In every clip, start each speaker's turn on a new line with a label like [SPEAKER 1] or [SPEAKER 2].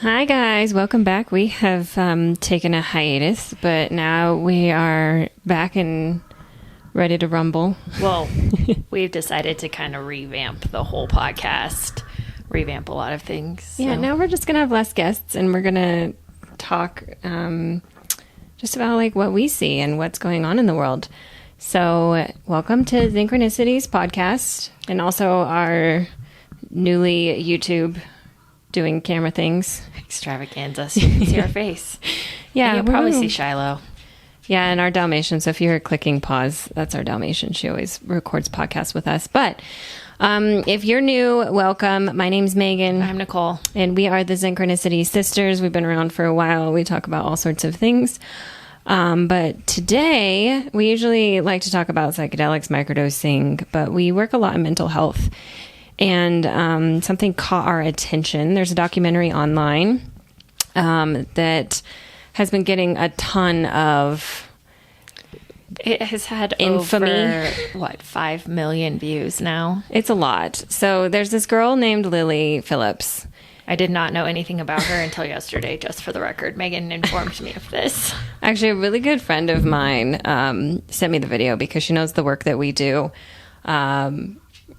[SPEAKER 1] Hi guys, welcome back. We have taken a hiatus, but now we are back and ready to rumble.
[SPEAKER 2] Well, we've decided to kind of revamp the whole podcast, revamp a lot of things. So.
[SPEAKER 1] Yeah, now we're just going to have less guests and we're going to talk just about like what we see and what's going on in the world. So welcome to Synchronicities podcast and also our newly YouTube doing camera things.
[SPEAKER 2] Extravaganza, so you can see our face.
[SPEAKER 1] Yeah.
[SPEAKER 2] And you'll probably see Shiloh.
[SPEAKER 1] Yeah, and our Dalmatian. So if you hear clicking pause, that's our Dalmatian. She always records podcasts with us. But if you're new, welcome. My name's Megan.
[SPEAKER 2] I'm Nicole.
[SPEAKER 1] And we are the Synchronicity Sisters. We've been around for a while. We talk about all sorts of things. But today, we usually like to talk about psychedelics, microdosing, but we work a lot in mental health. And something caught our attention. There's a documentary online that has been getting a ton of...
[SPEAKER 2] It has had
[SPEAKER 1] infamy.
[SPEAKER 2] over, 5 million views now?
[SPEAKER 1] It's a lot. So there's this girl named Lily Phillips.
[SPEAKER 2] I did not know anything about her until yesterday, just for the record. Megan informed me of this.
[SPEAKER 1] Actually, a really good friend of mine sent me the video because she knows the work that we do.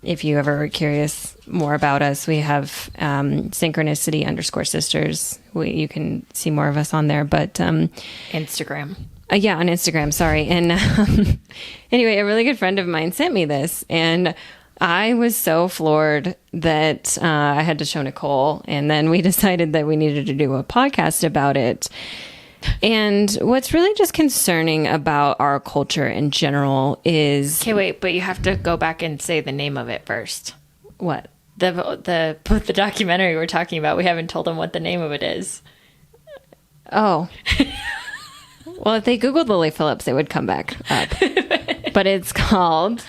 [SPEAKER 1] If you ever are curious more about us, we have Synchronicity_sisters. You can see more of us on there. But
[SPEAKER 2] Instagram.
[SPEAKER 1] Yeah, on Instagram. Sorry. And anyway, a really good friend of mine sent me this. And I was so floored that I had to show Nicole. And then we decided that we needed to do a podcast about it. And what's really just concerning about our culture in general is...
[SPEAKER 2] Okay, wait, but you have to go back and say the name of it first.
[SPEAKER 1] What?
[SPEAKER 2] The documentary we're talking about. We haven't told them what the name of it is.
[SPEAKER 1] Oh. Well, if they Googled Lily Phillips, it would come back up. But it's called...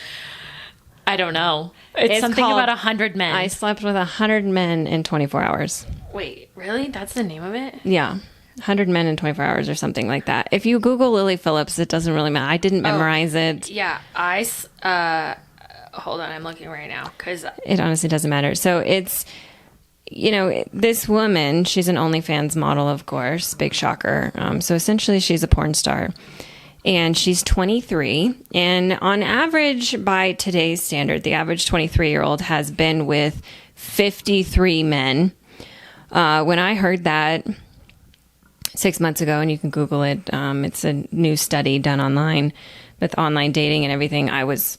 [SPEAKER 2] I don't know. It's something about 100 men.
[SPEAKER 1] I slept with 100 men in 24 hours.
[SPEAKER 2] Wait, really? That's the name of it?
[SPEAKER 1] Yeah. 100 men in 24 hours or something like that. If you Google Lily Phillips, it doesn't really matter. I didn't memorize it.
[SPEAKER 2] Yeah. Hold on. I'm looking right now.
[SPEAKER 1] It honestly doesn't matter. So it's, this woman, she's an OnlyFans model, of course. Big shocker. So essentially she's a porn star. And she's 23. And on average, by today's standard, the average 23-year-old has been with 53 men. When I heard that 6 months ago, and you can Google it, it's a new study done online with online dating and everything, I was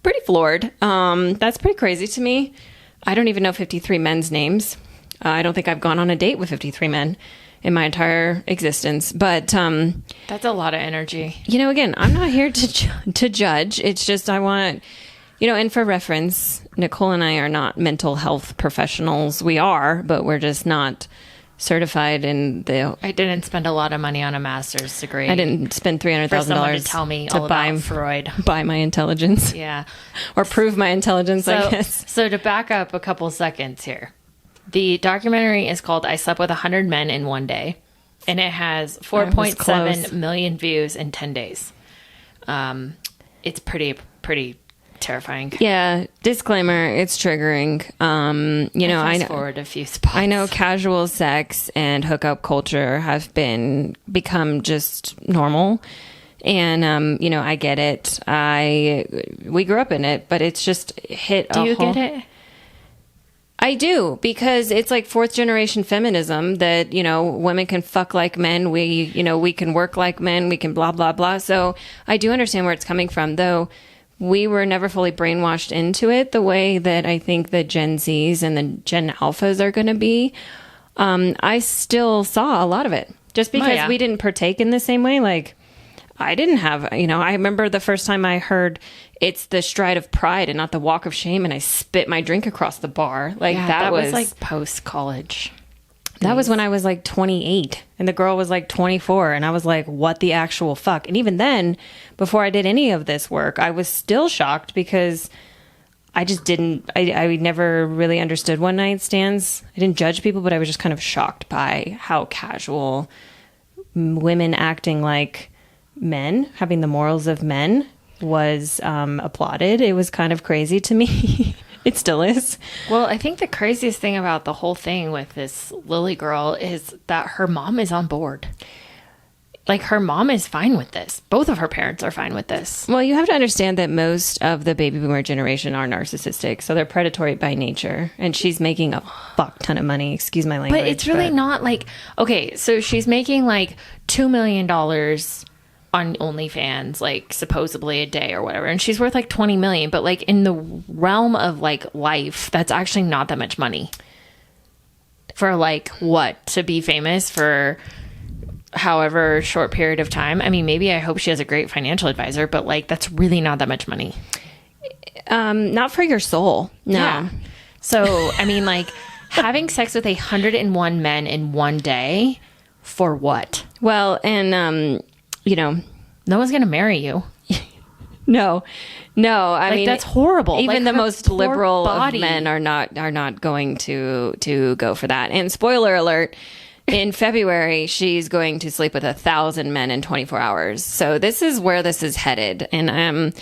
[SPEAKER 1] pretty floored. That's pretty crazy to me. I don't even know 53 men's names. I don't think I've gone on a date with 53 men in my entire existence. But
[SPEAKER 2] that's a lot of energy.
[SPEAKER 1] Again, I'm not here to judge. It's just I want, and for reference, Nicole and I are not mental health professionals. We are, but we're just not certified in the...
[SPEAKER 2] I didn't spend a lot of money on a master's degree.
[SPEAKER 1] I didn't spend $300,000
[SPEAKER 2] to tell me all about Freud.
[SPEAKER 1] Buy my intelligence.
[SPEAKER 2] Yeah.
[SPEAKER 1] Or prove my intelligence, I guess.
[SPEAKER 2] So to back up a couple seconds here. The documentary is called I Slept with 100 Men in One Day. And it has 4.7 million views in 10 days. It's pretty terrifying.
[SPEAKER 1] Yeah. Disclaimer, it's triggering. I know
[SPEAKER 2] forward a few spots.
[SPEAKER 1] I know casual sex and hookup culture have become just normal. And I get it. We grew up in it, but it's just hit
[SPEAKER 2] Do you get it?
[SPEAKER 1] I do, because it's like fourth generation feminism that, women can fuck like men. We can work like men. We can blah, blah, blah. So I do understand where it's coming from, though. We were never fully brainwashed into it the way that I think the Gen Zs and the Gen Alphas are going to be. I still saw a lot of it just because we didn't partake in the same way. Like, I didn't have, I remember the first time I heard it's the stride of pride and not the walk of shame, and I spit my drink across the bar. Like, that was
[SPEAKER 2] like post-college.
[SPEAKER 1] That was when I was like 28 and the girl was like 24, and I was like, what the actual fuck? And even then, before I did any of this work, I was still shocked because I just didn't, I never really understood one night stands. I didn't judge people, but I was just kind of shocked by how casual women acting like men, having the morals of men, was applauded. It was kind of crazy to me. It still is.
[SPEAKER 2] Well, I think the craziest thing about the whole thing with this Lily girl is that her mom is on board. Like, her mom is fine with this. Both of her parents are fine with this.
[SPEAKER 1] Well, you have to understand that most of the baby boomer generation are narcissistic, so they're predatory by nature. And she's making a fuck ton of money. Excuse my language.
[SPEAKER 2] But it's really not like, okay, so she's making like $2 million on OnlyFans, like supposedly a day or whatever. And she's worth like 20 million. But like in the realm of like life, that's actually not that much money. For like what? To be famous for however short period of time. I mean, maybe I hope she has a great financial advisor, but like that's really not that much money.
[SPEAKER 1] Not for your soul. No.
[SPEAKER 2] Yeah. So, I mean, like having sex with 101 men in one day for what?
[SPEAKER 1] Well, and you know,
[SPEAKER 2] no one's going to marry you.
[SPEAKER 1] No. I mean,
[SPEAKER 2] that's horrible.
[SPEAKER 1] Even
[SPEAKER 2] like,
[SPEAKER 1] the most liberal
[SPEAKER 2] body.
[SPEAKER 1] of men are not going to go for that. And spoiler alert, in February, she's going to sleep with 1,000 men in 24 hours. So this is where this is headed. And,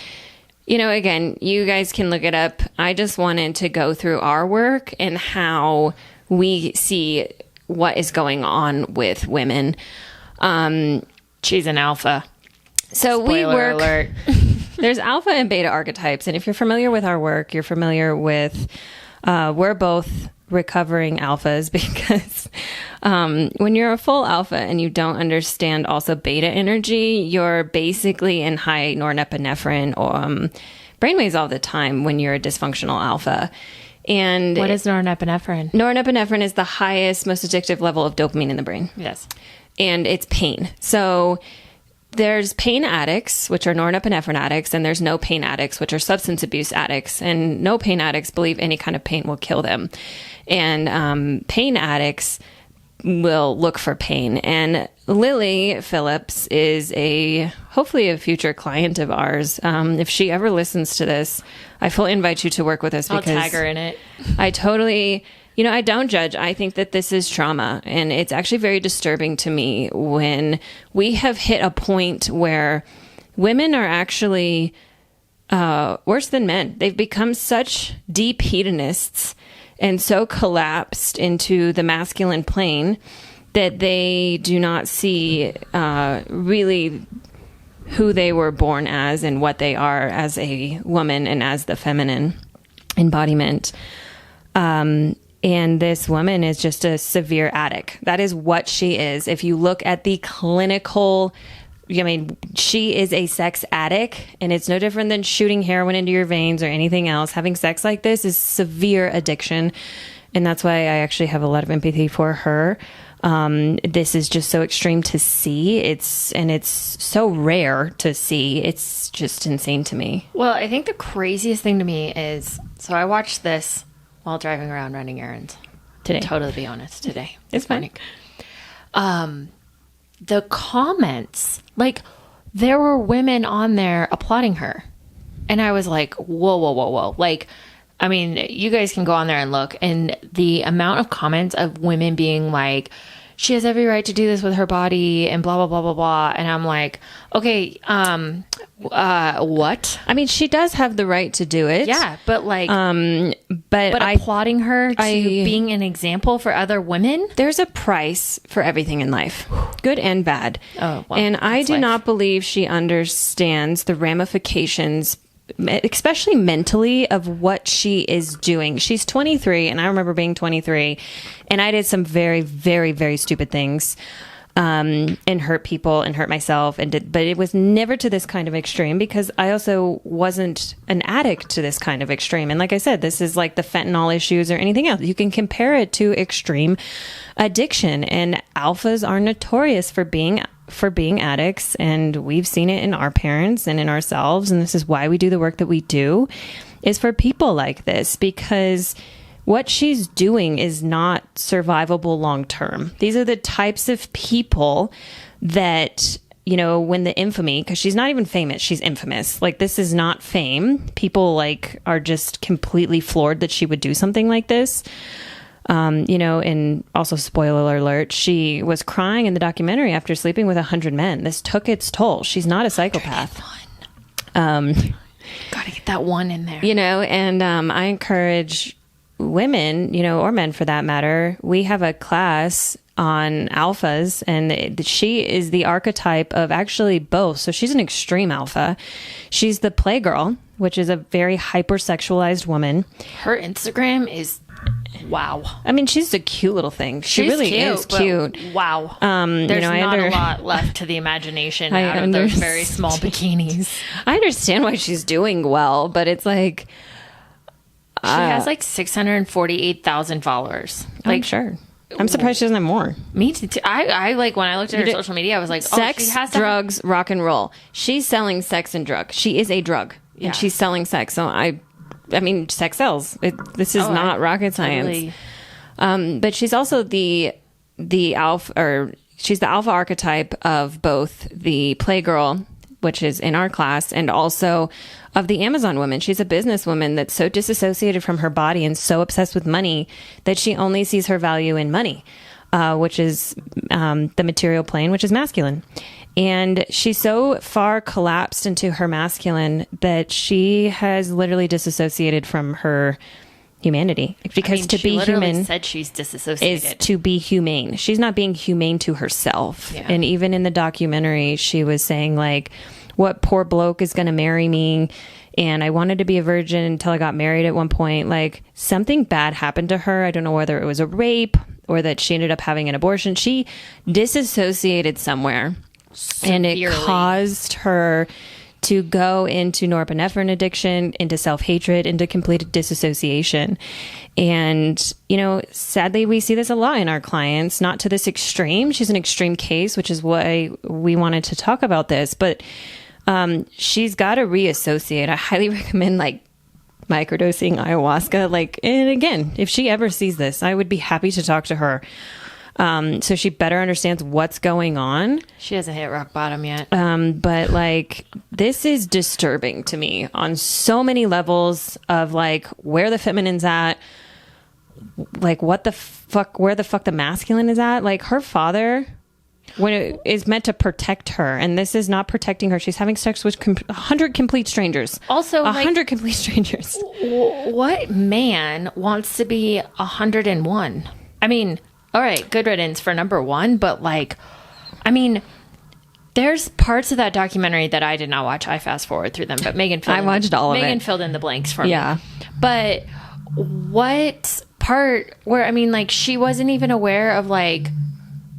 [SPEAKER 1] you know, again, you guys can look it up. I just wanted to go through our work and how we see what is going on with women.
[SPEAKER 2] She's an alpha.
[SPEAKER 1] So
[SPEAKER 2] Spoiler
[SPEAKER 1] we work.
[SPEAKER 2] Alert.
[SPEAKER 1] There's alpha and beta archetypes. And if you're familiar with our work, you're familiar with, we're both recovering alphas because when you're a full alpha and you don't understand also beta energy, you're basically in high norepinephrine or brainwaves all the time when you're a dysfunctional alpha. And
[SPEAKER 2] what is norepinephrine?
[SPEAKER 1] Norepinephrine is the highest, most addictive level of dopamine in the brain.
[SPEAKER 2] Yes.
[SPEAKER 1] And it's pain. So there's pain addicts, which are norepinephrine addicts, and there's no pain addicts, which are substance abuse addicts. And no pain addicts believe any kind of pain will kill them. And pain addicts will look for pain. And Lily Phillips is hopefully a future client of ours. If she ever listens to this, I fully invite you to work with us because
[SPEAKER 2] I'll tag her in it.
[SPEAKER 1] I totally, you know, I don't judge. I think that this is trauma, and it's actually very disturbing to me when we have hit a point where women are actually worse than men. They've become such deep hedonists and so collapsed into the masculine plane that they do not see really who they were born as and what they are as a woman and as the feminine embodiment. And this woman is just a severe addict. That is what she is. If you look at the clinical, I mean, she is a sex addict, and it's no different than shooting heroin into your veins or anything else. Having sex like this is severe addiction. And that's why I actually have a lot of empathy for her. This is just so extreme to see. It's so rare to see. It's just insane to me.
[SPEAKER 2] Well, I think the craziest thing to me is, so I watched this while driving around running errands
[SPEAKER 1] Today.
[SPEAKER 2] Totally be honest, today.
[SPEAKER 1] It's fine.
[SPEAKER 2] The comments, like, there were women on there applauding her. And I was like, whoa. Like, I mean, you guys can go on there and look. And the amount of comments of women being like, she has every right to do this with her body and blah, blah, blah, blah, blah. And I'm like, okay, what?
[SPEAKER 1] I mean, she does have the right to do it.
[SPEAKER 2] Yeah, but like,
[SPEAKER 1] but
[SPEAKER 2] applauding her to being an example for other women?
[SPEAKER 1] There's a price for everything in life, good and bad.
[SPEAKER 2] Oh, well,
[SPEAKER 1] and I do
[SPEAKER 2] life.
[SPEAKER 1] not believe she understands the ramifications, especially mentally, of what she is doing. She's 23, and I remember being 23, and I did some very, very, very stupid things, and hurt people and hurt myself, but it was never to this kind of extreme because I also wasn't an addict to this kind of extreme. And like I said, this is like the fentanyl issues or anything else. You can compare it to extreme addiction, and alphas are notorious for being addicts, and we've seen it in our parents and in ourselves, and this is why we do the work that we do, is for people like this, because what she's doing is not survivable long term. These are the types of people that, you know, when the infamy, because she's not even famous, she's infamous. Like, this is not fame. People like are just completely floored that she would do something like this. You know, and also spoiler alert, she was crying in the documentary after sleeping with 100 men. This took its toll. She's not a psychopath.
[SPEAKER 2] Gotta get that one in there.
[SPEAKER 1] You know, and I encourage women, you know, or men for that matter. We have a class on alphas, and she is the archetype of actually both. So she's an extreme alpha. She's the playgirl, which is a very hypersexualized woman.
[SPEAKER 2] Her Instagram is wow.
[SPEAKER 1] I mean, she's a cute little thing. She really is cute.
[SPEAKER 2] Wow. There's not a lot left to the imagination out of those very small bikinis.
[SPEAKER 1] I understand why she's doing well, but it's like
[SPEAKER 2] she has like 648,000 followers.
[SPEAKER 1] Like, sure. I'm surprised she doesn't have more.
[SPEAKER 2] Me too. I like when I looked at her social media, I was like,
[SPEAKER 1] sex, drugs, rock and roll. She's selling sex and drug. She is a drug, and she's selling sex. So I mean, sex sells. This is not rocket science. Totally. But she's also the alpha, or she's the alpha archetype of both the playgirl, which is in our class, and also of the Amazon woman. She's a businesswoman that's so disassociated from her body and so obsessed with money that she only sees her value in money, which is the material plane, which is masculine. And she's so far collapsed into her masculine that she has literally disassociated from her humanity. Because to be human,
[SPEAKER 2] said she's disassociated,
[SPEAKER 1] is to be humane. She's not being humane to herself. Yeah. And even in the documentary, she was saying like, what poor bloke is going to marry me? And I wanted to be a virgin until I got married at one point. Like, something bad happened to her. I don't know whether it was a rape or that she ended up having an abortion. She disassociated somewhere. Severely. And it caused her to go into norepinephrine addiction, into self-hatred, into complete disassociation. And, you know, sadly, we see this a lot in our clients, not to this extreme. She's an extreme case, which is why we wanted to talk about this. But she's got to reassociate. I highly recommend, like, microdosing ayahuasca. Like, and again, if she ever sees this, I would be happy to talk to her. So she better understands what's going on.
[SPEAKER 2] She hasn't hit rock bottom yet.
[SPEAKER 1] But like, this is disturbing to me on so many levels of like where the feminine's at, like what the fuck, where the fuck the masculine is at. Like her father, when it is meant to protect her, and this is not protecting her. She's having sex with 100 complete strangers.
[SPEAKER 2] Also,
[SPEAKER 1] 100 complete strangers.
[SPEAKER 2] What man wants to be 101? I mean, all right, good riddance for number one, but like, I mean, there's parts of that documentary that I did not watch. I fast forward through them, but Megan filled Megan filled in the blanks for me. But what part where, I mean, like, she wasn't even aware of like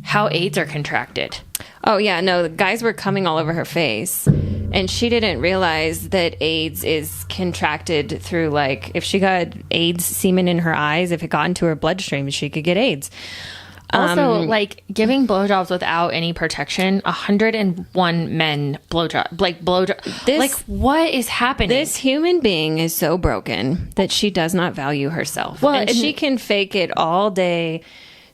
[SPEAKER 2] how AIDS are contracted.
[SPEAKER 1] Oh yeah, no, the guys were coming all over her face, and she didn't realize that AIDS is contracted through, like, if she got AIDS semen in her eyes, if it got into her bloodstream, she could get AIDS.
[SPEAKER 2] Also, like, giving blowjobs without any protection, 101 men blowjob. Like, what is happening?
[SPEAKER 1] This human being is so broken that she does not value herself. Well, and she can fake it all day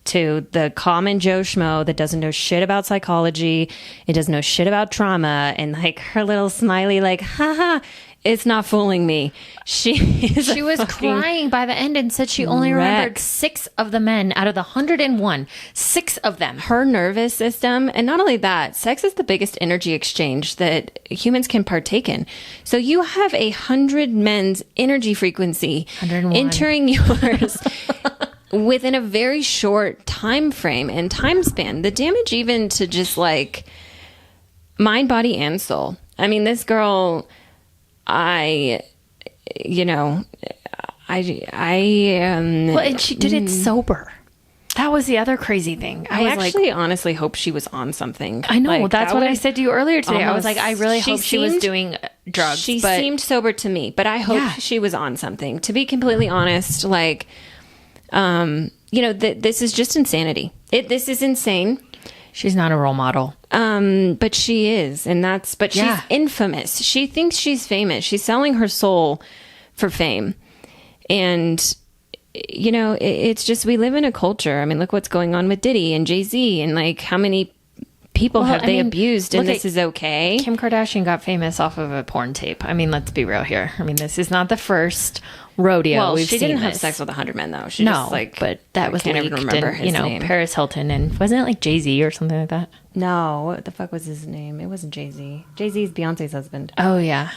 [SPEAKER 1] to the common Joe Schmo that doesn't know shit about psychology. It doesn't know shit about trauma. And like her little smiley, like, haha, it's not fooling me. She
[SPEAKER 2] was crying by the end and said she only remembered 6 of the men out of the 101. 6 of them.
[SPEAKER 1] Her nervous system. And not only that, sex is the biggest energy exchange that humans can partake in. So you have 100 men's energy frequency
[SPEAKER 2] 101.
[SPEAKER 1] entering yours. Within a very short time frame and time span. The damage even to just like mind, body, and soul. I mean, this girl, well, and
[SPEAKER 2] she did it sober. That was the other crazy thing.
[SPEAKER 1] I actually honestly hope she was on something.
[SPEAKER 2] I know. Like, that's what I said to you earlier today. I was like, I really hope she was doing drugs.
[SPEAKER 1] She seemed sober to me, but I hope she was on something. To be completely honest, like, this is just insanity. This is insane.
[SPEAKER 2] She's not a role model.
[SPEAKER 1] But she is. But she's infamous. She thinks she's famous. She's selling her soul for fame. And, you know, it's just, we live in a culture. I mean, look what's going on with Diddy and Jay-Z, and like how many people have they abused, and this is okay.
[SPEAKER 2] Kim Kardashian got famous off of a porn tape. I mean, let's be real here. I mean, this is not the first rodeo.
[SPEAKER 1] Well, she didn't have sex with 100 men, though. She just, like,
[SPEAKER 2] but that was leaked. Even remember his name. Paris Hilton, and wasn't it like Jay-Z or something like that?
[SPEAKER 1] No, what the fuck was his name? It wasn't Jay-Z. Jay-Z is Beyonce's husband.
[SPEAKER 2] Oh yeah.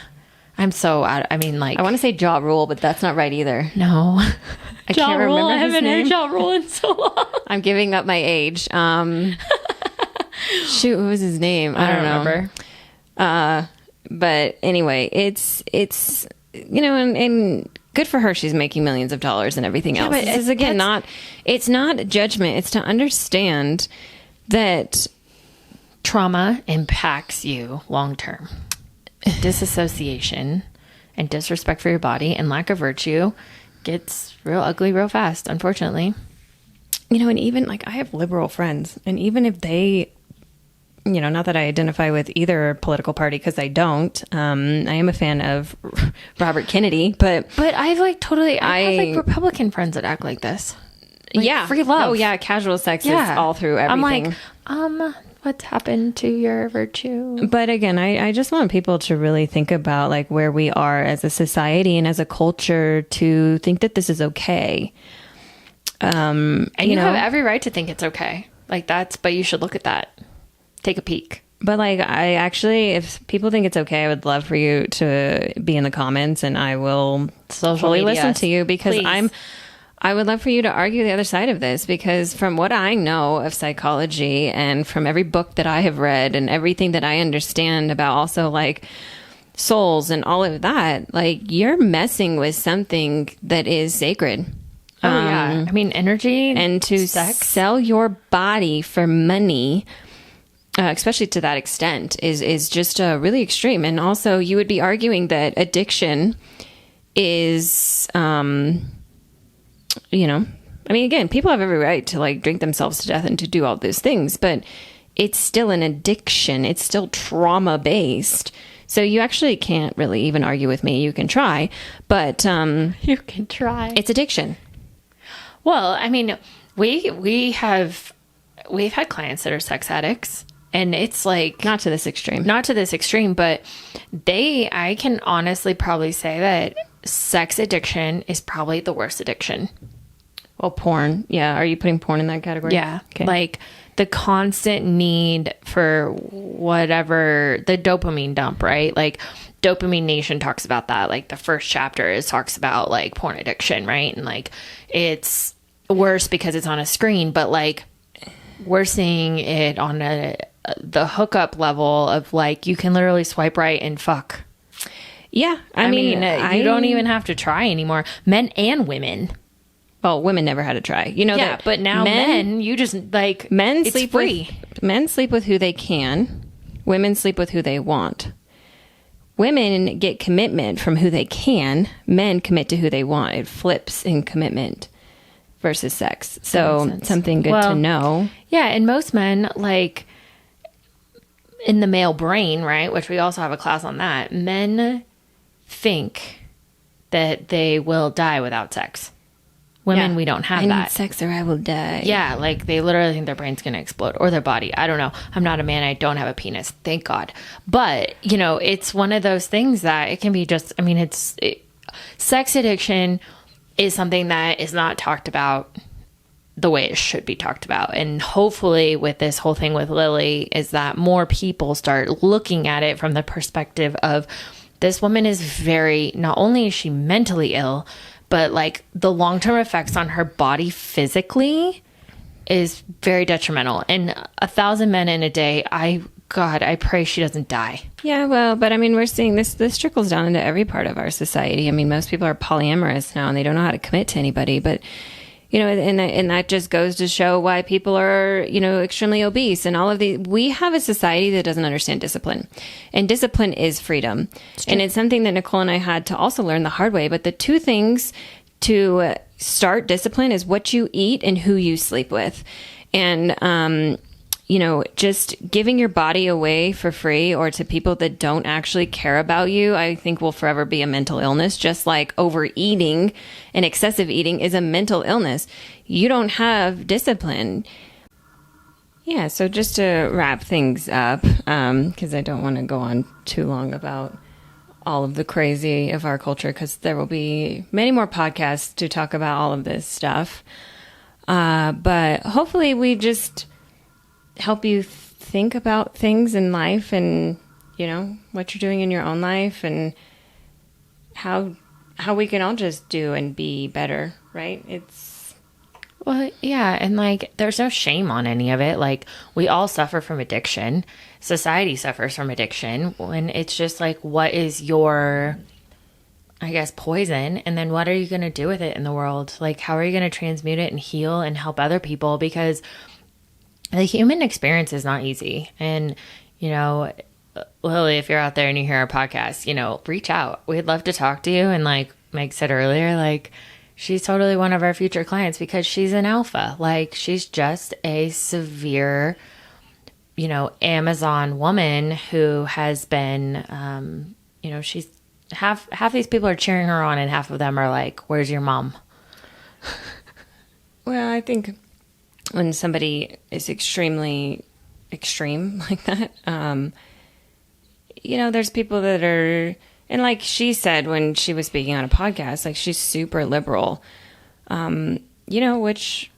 [SPEAKER 2] I'm so out. I mean, like,
[SPEAKER 1] I want to say Ja Rule, but that's not right either.
[SPEAKER 2] no.
[SPEAKER 1] I can't remember
[SPEAKER 2] I
[SPEAKER 1] his
[SPEAKER 2] haven't
[SPEAKER 1] name.
[SPEAKER 2] heard Ja Rule in so long.
[SPEAKER 1] I'm giving up my age. Shoot, what was his name? I don't know.
[SPEAKER 2] Remember.
[SPEAKER 1] But anyway, it's and good for her. She's making millions of dollars and everything else.
[SPEAKER 2] but
[SPEAKER 1] This is again it's not judgment. It's to understand that
[SPEAKER 2] Trauma impacts you long term. Disassociation and disrespect for your body and lack of virtue gets real ugly real fast, unfortunately.
[SPEAKER 1] and even like I have liberal friends, and even if they, not that I identify with either political party, because I don't. I am a fan of Robert Kennedy, but
[SPEAKER 2] I have like Republican friends that act like this. Like, free love.
[SPEAKER 1] Oh yeah, casual sex is all through everything.
[SPEAKER 2] I'm like, what's happened to your virtue?
[SPEAKER 1] But again, I just want people to really think about like where we are as a society and as a culture to think that this is okay.
[SPEAKER 2] And you have every right to think it's okay. Like but you should look at that. Take a peek.
[SPEAKER 1] But like, I actually, if people think it's okay, I would love for you to be in the comments, and I will fully listen to you, because
[SPEAKER 2] Please.
[SPEAKER 1] I would love for you to argue the other side of this, because from what I know of psychology and from every book that I have read and everything that I understand about also like souls and all of that, like you're messing with something that is sacred.
[SPEAKER 2] Oh yeah. I mean, energy
[SPEAKER 1] and to sell your body for money, especially to that extent, is just really extreme. And also, you would be arguing that addiction is, I mean, again, people have every right to like drink themselves to death and to do all those things, but it's still an addiction. It's still trauma based. So you actually can't really even argue with me. You can try, but
[SPEAKER 2] you can try.
[SPEAKER 1] It's addiction.
[SPEAKER 2] Well, I mean, we've had clients that are sex addicts. And it's like...
[SPEAKER 1] Not to this extreme,
[SPEAKER 2] but I can honestly probably say that sex addiction is probably the worst addiction.
[SPEAKER 1] Well, porn. Yeah. Are you putting porn in that category?
[SPEAKER 2] Yeah.
[SPEAKER 1] Okay.
[SPEAKER 2] Like the constant need for whatever, the dopamine dump, right? Like Dopamine Nation talks about that. Like the first chapter talks about like porn addiction, right? And like it's worse because it's on a screen, but like we're seeing it on the hookup level of like you can literally swipe right and fuck.
[SPEAKER 1] Yeah.
[SPEAKER 2] I mean, you don't even have to try anymore. Men and women.
[SPEAKER 1] Well, women never had to try. That
[SPEAKER 2] but now men you just like
[SPEAKER 1] men
[SPEAKER 2] it's
[SPEAKER 1] sleep
[SPEAKER 2] free.
[SPEAKER 1] Men sleep with who they can. Women sleep with who they want. Women get commitment from who they can. Men commit to who they want. It flips in commitment versus sex. So something good to know.
[SPEAKER 2] Yeah, and most men, like in the male brain, right, which we also have a class on that, men think that they will die without sex. Women, we don't have
[SPEAKER 1] I
[SPEAKER 2] that.
[SPEAKER 1] need sex or I will die.
[SPEAKER 2] Yeah, like they literally think their brain's going to explode or their body. I don't know. I'm not a man. I don't have a penis. Thank God. But, it's one of those things that it can be just, I mean, sex addiction is something that is not talked about the way it should be talked about. And hopefully with this whole thing with Lily is that more people start looking at it from the perspective of this woman is not only is she mentally ill, but like the long-term effects on her body physically is very detrimental. And 1,000 men in a day, I pray she doesn't die.
[SPEAKER 1] Yeah, well, but I mean, we're seeing this trickles down into every part of our society. I mean, most people are polyamorous now and they don't know how to commit to anybody, but and that just goes to show why people are, extremely obese and all of the, we have a society that doesn't understand discipline, and discipline is freedom. And it's something that Nicole and I had to also learn the hard way. But the two things to start discipline is what you eat and who you sleep with. And, just giving your body away for free or to people that don't actually care about you, I think will forever be a mental illness, just like overeating and excessive eating is a mental illness. You don't have discipline. Yeah, so just to wrap things up, because I don't want to go on too long about all of the crazy of our culture, because there will be many more podcasts to talk about all of this stuff. But hopefully we just help you think about things in life and, what you're doing in your own life and how we can all just do and be better, right?
[SPEAKER 2] Well, yeah, and like there's no shame on any of it. Like we all suffer from addiction. Society suffers from addiction. When it's just like, what is your, I guess, poison? And then what are you going to do with it in the world? Like, how are you going to transmute it and heal and help other people? Because the human experience is not easy. And, you know, Lily, if you're out there and you hear our podcast, you know, reach out. We'd love to talk to you. And like Meg said earlier, like, she's totally one of our future clients because she's an alpha. Like, she's just a severe, you know, Amazon woman who has been, you know, she's half these people are cheering her on and half of them are like, where's your mom?
[SPEAKER 1] Well, I think when somebody is extremely extreme like that, you know, there's people that are, and like she said when she was speaking on a podcast, like she's super liberal, you know, which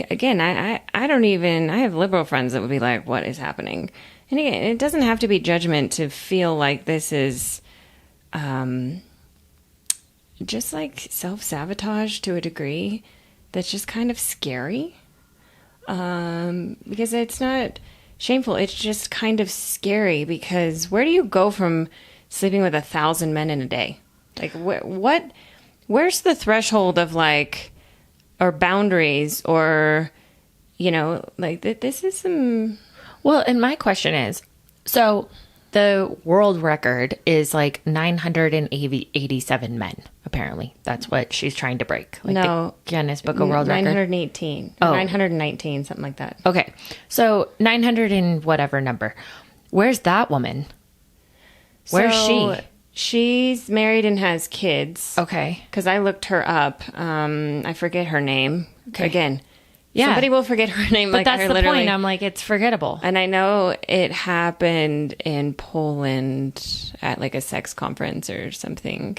[SPEAKER 1] again, I don't even, I have liberal friends that would be like, what is happening? And again, it doesn't have to be judgment to feel like this is just like self-sabotage to a degree that's just kind of scary, because it's not shameful. It's just kind of scary because where do you go from sleeping with 1,000 men in a day? Like where's the threshold of like, or boundaries, or, you know, like this is some.
[SPEAKER 2] Well, and my question is, so the world record is like 987 men, apparently. That's what she's trying to break. Like
[SPEAKER 1] no.
[SPEAKER 2] The Guinness Book of World Record.
[SPEAKER 1] 918.
[SPEAKER 2] Oh.
[SPEAKER 1] 919, something like that.
[SPEAKER 2] Okay. So 900 and whatever number. Where's that woman? Where's she?
[SPEAKER 1] She's married and has kids.
[SPEAKER 2] Okay.
[SPEAKER 1] Because I looked her up. I forget her name. Okay. Again.
[SPEAKER 2] Yeah.
[SPEAKER 1] Somebody will forget her name.
[SPEAKER 2] But
[SPEAKER 1] like
[SPEAKER 2] that's
[SPEAKER 1] her,
[SPEAKER 2] the
[SPEAKER 1] literally.
[SPEAKER 2] point. I'm like, it's forgettable.
[SPEAKER 1] And I know it happened in Poland at like a sex conference or something.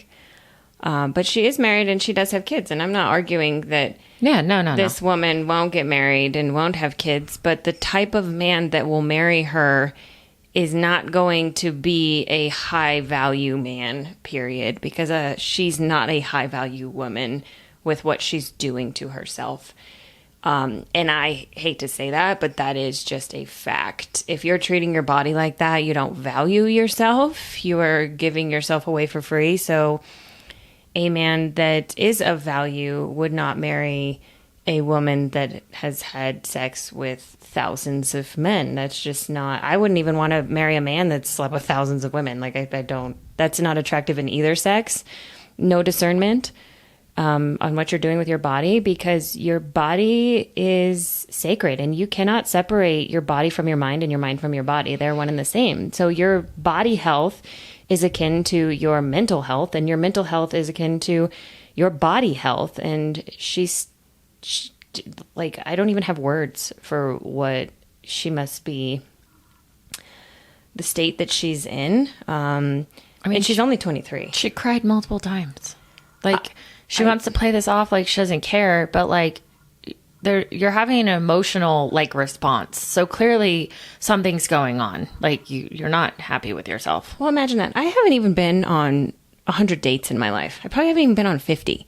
[SPEAKER 1] But she is married and she does have kids. And I'm not arguing that this woman won't get married and won't have kids. But the type of man that will marry her is not going to be a high value man, period. Because she's not a high value woman with what she's doing to herself. And I hate to say that, but that is just a fact. If you're treating your body like that, you don't value yourself. You are giving yourself away for free. So a man that is of value would not marry a woman that has had sex with thousands of men. That's just not, I wouldn't even want to marry a man that slept with thousands of women. Like I don't, that's not attractive in either sex. No discernment on what you're doing with your body, because your body is sacred and you cannot separate your body from your mind and your mind from your body. They're one and the same. So your body health is akin to your mental health, and your mental health is akin to your body health. And she, like, I don't even have words for what she must be, the state that she's in. I mean, and she's only 23.
[SPEAKER 2] She cried multiple times. Like, she wants to play this off like she doesn't care, but like you're having an emotional like response. So clearly something's going on. Like you're not happy with yourself.
[SPEAKER 1] Well, imagine that. I haven't even been on 100 dates in my life. I probably haven't even been on 50.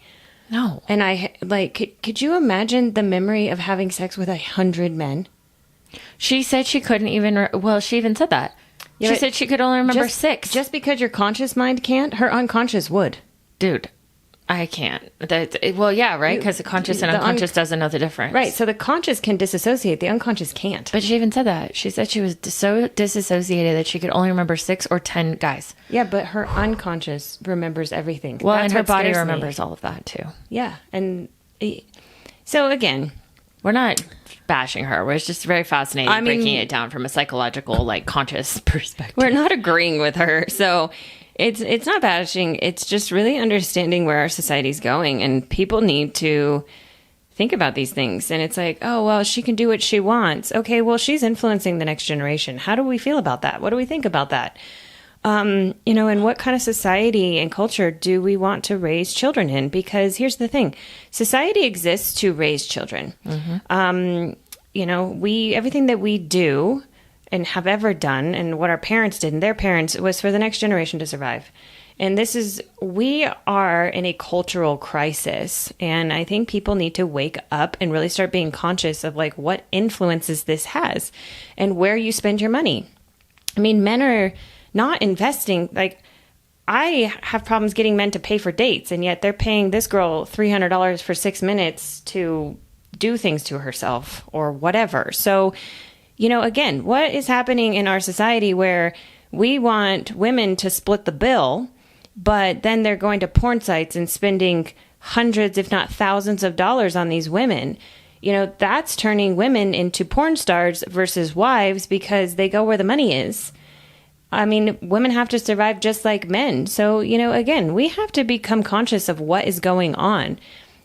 [SPEAKER 2] No.
[SPEAKER 1] And I like, could you imagine the memory of having sex with 100 men?
[SPEAKER 2] She said she couldn't even, well, she even said that. Yeah, she said she could only remember 6.
[SPEAKER 1] Just because your conscious mind can't, her unconscious would.
[SPEAKER 2] Dude. I can't. Well, yeah, right? Because the conscious and unconscious doesn't know the difference.
[SPEAKER 1] Right. So the conscious can disassociate. The unconscious can't.
[SPEAKER 2] But she even said that. She said she was so disassociated that she could only remember 6 or 10 guys.
[SPEAKER 1] Yeah, but her unconscious remembers everything.
[SPEAKER 2] Well, and her body remembers all of that, too.
[SPEAKER 1] Yeah. And so, again,
[SPEAKER 2] we're not bashing her. It's just very fascinating breaking it down from a psychological, like, conscious perspective.
[SPEAKER 1] We're not agreeing with her. So it's not bashing. It's just really understanding where our society's going, and people need to think about these things. And it's like, oh, well, she can do what she wants. Okay, well, she's influencing the next generation. How do we feel about that? What do we think about that? You know, and what kind of society and culture do we want to raise children in? Because here's the thing. Society exists to raise children. Mm-hmm. You know, everything that we do and have ever done, and what our parents did and their parents, was for the next generation to survive. And we are in a cultural crisis. And I think people need to wake up and really start being conscious of like what influences this has and where you spend your money. I mean, men are not investing. Like, I have problems getting men to pay for dates, and yet they're paying this girl $300 for 6 minutes to do things to herself or whatever. So, again, what is happening in our society where we want women to split the bill, but then they're going to porn sites and spending hundreds, if not thousands of dollars on these women? That's turning women into porn stars versus wives because they go where the money is. I mean, women have to survive just like men. So, again, we have to become conscious of what is going on.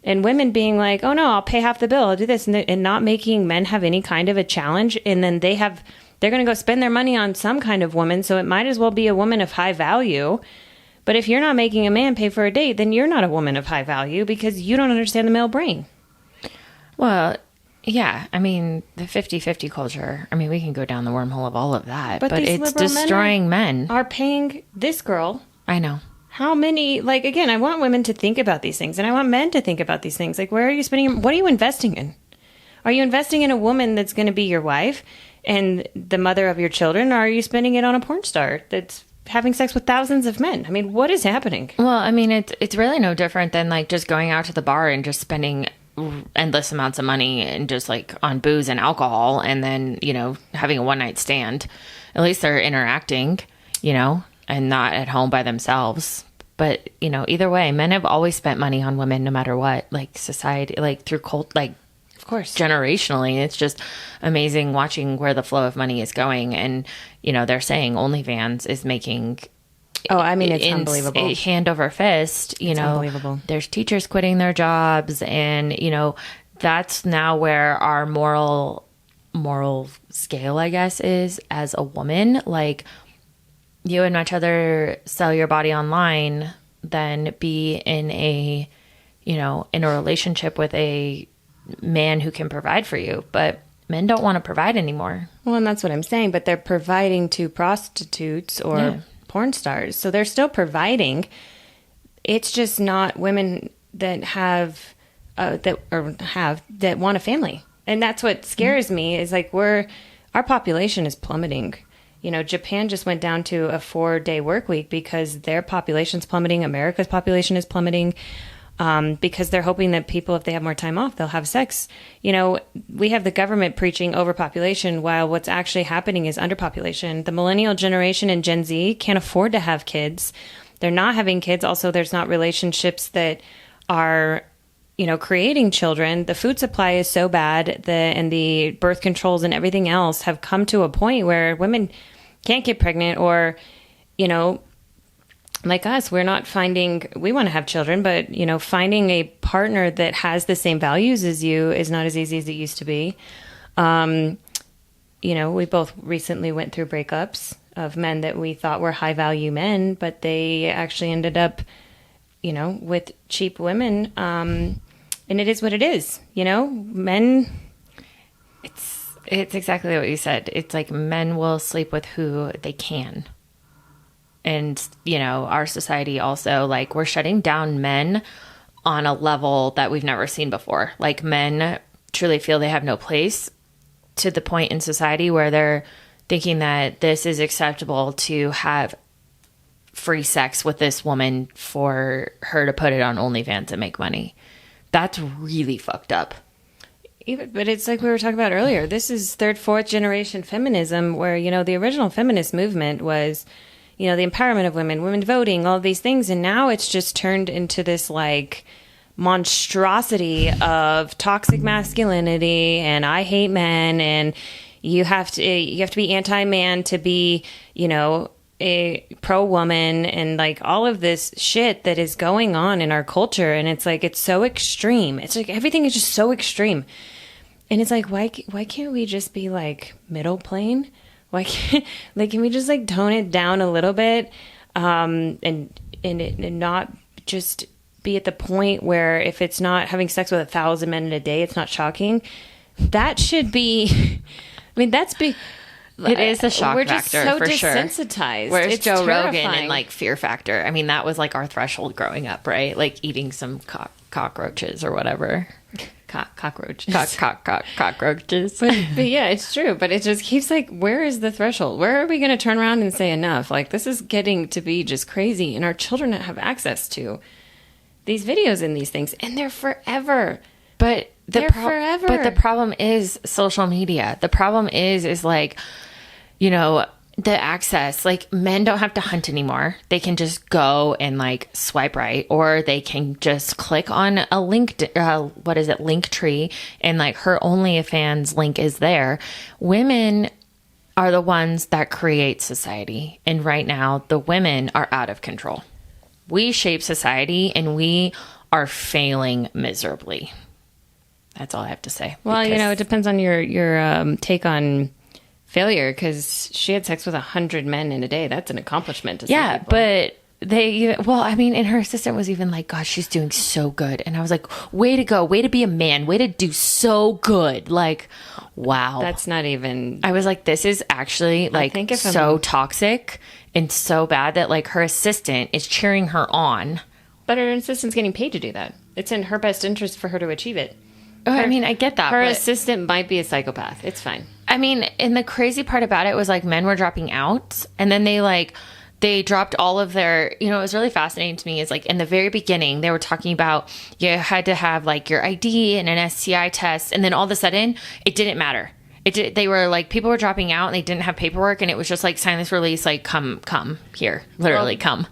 [SPEAKER 1] And women being like, oh no, I'll pay half the bill, I'll do this, and not making men have any kind of a challenge. And then they're going to go spend their money on some kind of woman. So it might as well be a woman of high value. But if you're not making a man pay for a date, then you're not a woman of high value because you don't understand the male brain.
[SPEAKER 2] Well, yeah. I mean, the 50-50 culture, I mean, we can go down the wormhole of all of that, but it's destroying men.
[SPEAKER 1] Are paying this girl.
[SPEAKER 2] I know.
[SPEAKER 1] How many, again, I want women to think about these things, and I want men to think about these things. Like, where are you spending, what are you investing in? Are you investing in a woman that's going to be your wife and the mother of your children, or are you spending it on a porn star that's having sex with thousands of men? I mean, what is happening?
[SPEAKER 2] Well, I mean, it's really no different than just going out to the bar and just spending endless amounts of money and just on booze and alcohol, and then having a one night stand. At least they're interacting, and not at home by themselves. But either way, men have always spent money on women no matter what. Society, through cult,
[SPEAKER 1] of course,
[SPEAKER 2] generationally. It's just amazing watching where the flow of money is going. And they're saying OnlyFans is making,
[SPEAKER 1] oh, I mean, it's unbelievable,
[SPEAKER 2] hand over fist.
[SPEAKER 1] It's unbelievable.
[SPEAKER 2] There's teachers quitting their jobs, and that's now where our moral scale, I guess, is as a woman. You would much rather sell your body online than be in a relationship with a man who can provide for you. But men don't want to provide anymore.
[SPEAKER 1] Well, and that's what I'm saying. But they're providing to prostitutes or porn stars. So they're still providing. It's just not women that have that want a family. And that's what scares me is our population is plummeting. Japan just went down to a 4-day work week because their population's plummeting. America's population is plummeting because they're hoping that people, if they have more time off, they'll have sex. We have the government preaching overpopulation while what's actually happening is underpopulation. The millennial generation and Gen Z can't afford to have kids. They're not having kids. Also, there's not relationships that are creating children. The food supply is so bad, and the birth controls and everything else have come to a point where women can't get pregnant, or, like us, we want to have children, but, finding a partner that has the same values as you is not as easy as it used to be. We both recently went through breakups of men that we thought were high value men, but they actually ended up, with cheap women. And it is what it is, men.
[SPEAKER 2] It's exactly what you said. It's men will sleep with who they can. And, our society also, we're shutting down men on a level that we've never seen before. Men truly feel they have no place, to the point in society where they're thinking that this is acceptable to have free sex with this woman for her to put it on OnlyFans and make money. That's really fucked up.
[SPEAKER 1] But it's like we were talking about earlier. This is third, fourth generation feminism where, the original feminist movement was, the empowerment of women, women voting, all of these things. And now it's just turned into this monstrosity of toxic masculinity and I hate men, and you have to be anti-man to be, a pro-woman, and all of this shit that is going on in our culture. And it's it's so extreme. It's everything is just so extreme. And it's why can't we just be middle plane? Why can't can we just tone it down a little bit, and not just be at the point where if it's not having sex with 1,000 men in a day, it's not shocking. That should be,
[SPEAKER 2] It is a shock
[SPEAKER 1] We're just
[SPEAKER 2] factor
[SPEAKER 1] so
[SPEAKER 2] for sure.
[SPEAKER 1] desensitized.
[SPEAKER 2] Whereas
[SPEAKER 1] It's
[SPEAKER 2] Joe Rogan
[SPEAKER 1] terrifying.
[SPEAKER 2] and like Fear Factor, I mean, that was like our threshold growing up, right? Like eating some cockroaches or whatever.
[SPEAKER 1] cockroaches.
[SPEAKER 2] Cockroaches.
[SPEAKER 1] But yeah, it's true. But it just keeps like, where is the threshold? Where are we going to turn around and say enough? Like, this is getting to be just crazy. And our children have access to these videos and these things, and they're forever.
[SPEAKER 2] But
[SPEAKER 1] They're forever.
[SPEAKER 2] But the problem is social media. The problem is like, you know, the access. Like, men don't have to hunt anymore. They can just go and like swipe right, or they can just click on a link. Link tree, and like her OnlyFans link is there. Women are the ones that create society, and right now the women are out of control. We shape society, and we are failing miserably. That's all I have to say.
[SPEAKER 1] Well, you know, it depends on your take on failure, because she had sex with 100 men in a day. That's an accomplishment to some people.
[SPEAKER 2] But and her assistant was even like, gosh, she's doing so good. And I was like, way to go. Way to be a man. Way to do so good. Like, wow.
[SPEAKER 1] That's not even...
[SPEAKER 2] I was like, this is actually like so toxic and so bad that like her assistant is cheering her on.
[SPEAKER 1] But her assistant's getting paid to do that. It's in her best interest for her to achieve it.
[SPEAKER 2] I mean, I get that.
[SPEAKER 1] Her assistant might be a psychopath. It's fine.
[SPEAKER 2] I mean, and the crazy part about it was like men were dropping out, and then they dropped all of their, you know, it was really fascinating to me is like in the very beginning, they were talking about you had to have like your ID and an STI test. And then all of a sudden it didn't matter. They were like, people were dropping out and they didn't have paperwork. And it was just like, sign this release, like come here, literally come.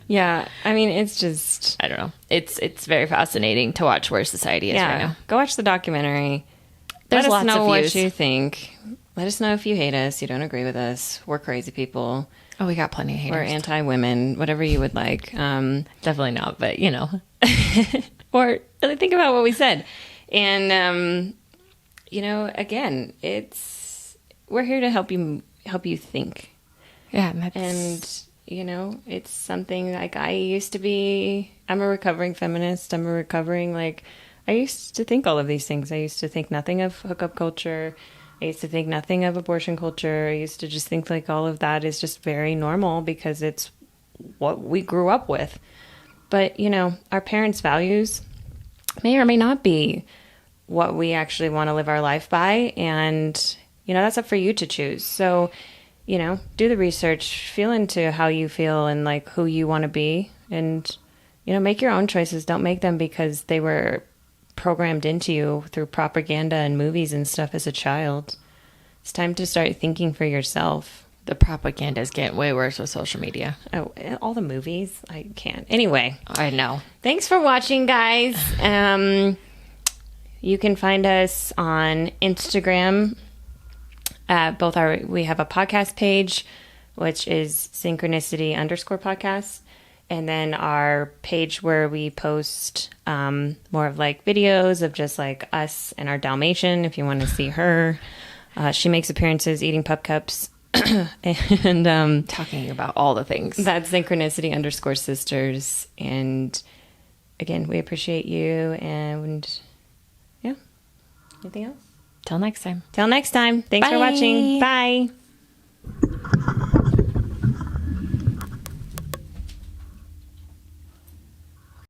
[SPEAKER 1] Yeah, I mean, it's just...
[SPEAKER 2] I don't know. It's very fascinating to watch where society is right now.
[SPEAKER 1] Go watch the documentary.
[SPEAKER 2] There's
[SPEAKER 1] Let us
[SPEAKER 2] lots
[SPEAKER 1] know
[SPEAKER 2] of
[SPEAKER 1] what
[SPEAKER 2] views.
[SPEAKER 1] you think. Let us know if you hate us, you don't agree with us. We're crazy people.
[SPEAKER 2] Oh, we got plenty of haters.
[SPEAKER 1] We're anti-women, whatever you would like.
[SPEAKER 2] Definitely not, but you know.
[SPEAKER 1] Or really think about what we said. And, you know, again, we're here to help you think.
[SPEAKER 2] Yeah,
[SPEAKER 1] and you know, it's something like I'm a recovering feminist. I'm a recovering, like, I used to think all of these things. I used to think nothing of hookup culture. I used to think nothing of abortion culture. I used to just think like all of that is just very normal because it's what we grew up with. But, you know, our parents' values may or may not be what we actually want to live our life by. And, you know, that's up for you to choose. So, you know, do the research, feel into how you feel and like who you want to be, and, you know, make your own choices. Don't make them because they were programmed into you through propaganda and movies and stuff as a child. It's time to start thinking for yourself.
[SPEAKER 2] The propaganda is getting way worse with social media.
[SPEAKER 1] Oh, all the movies. I can't. Anyway.
[SPEAKER 2] I know.
[SPEAKER 1] Thanks for watching, guys. You can find us on Instagram. We have a podcast page, which is synchronicity_podcast. And then our page where we post more of like videos of just like us and our Dalmatian, if you want to see her. She makes appearances eating pup cups and
[SPEAKER 2] talking about all the things.
[SPEAKER 1] That's synchronicity_sisters. And again, we appreciate you. And yeah, anything else?
[SPEAKER 2] Till next time.
[SPEAKER 1] Thanks for watching. Bye.